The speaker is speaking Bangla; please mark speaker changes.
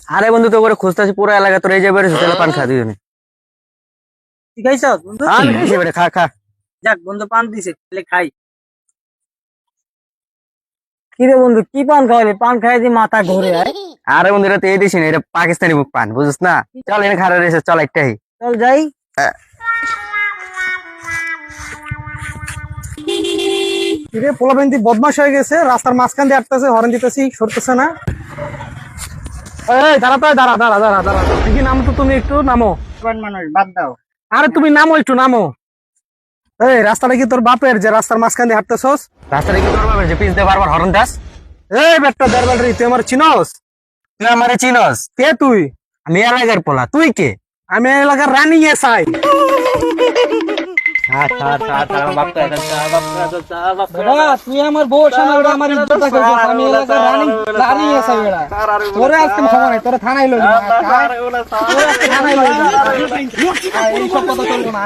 Speaker 1: আরে বন্ধু তো করে খুঁজতেছি পুরো এলাকা তোর এই যে বেরোছে চলো পান খা দুজনে।
Speaker 2: ঠিক আছে বন্ধু,
Speaker 1: আমি খাইছি বেটা, খা খা।
Speaker 2: যাক বন্ধু পান দিছে তাহলে খাই। কি রে বন্ধু, কি পান খাওয়ালি? পান খাই দি মাথা ঘুরে আয়।
Speaker 1: আরে বন্ধু এটা তো এই দেশি না, এটা পাকিস্তানি বুক পান বুঝছ না। চল এনে খারাপ রয়েছে, চল একটাই।
Speaker 2: চল যাই। কিরে পোলাবেন্তি বদমাশ হয়ে গেছে, রাস্তার মাঝখান দিয়ে আটতেছে, হরেন দিতেছি সরতেছে না। এই দাঁড়া তো, দাঁড়া দাঁড়া দাঁড়া দাঁড়া, দেখি নামো তো, তুমি একটু নামো।
Speaker 3: মানুষ বাদ দাও।
Speaker 2: আরে তুমি নামো, একটু নামো। এই রাস্তাটা কি তোর বাপের যে রাস্তার মাঝখান দিয়ে হাঁটতেছস?
Speaker 1: রাস্তাটা কি তোর বাবার যে পিছ দিয়ে বারবার হরন দাস?
Speaker 2: এই বেটা দেড় তুই আমার চিনস?
Speaker 1: তুই আমারে চিনস?
Speaker 2: কে তুই?
Speaker 1: আমি এলাকার পোলা, তুই কে?
Speaker 2: আমি এই এলাকার রানিং এসআই। তুই আমার বউ সামনে আমার ইজ্জত করছিস, আমি এলাকার রানিং এসআই বেড়া। তোরে আজকে ক্ষমা নাই, তোরে থানায় লই যাবো। থানায় লই যাবো। এইসব কথা চলবো না।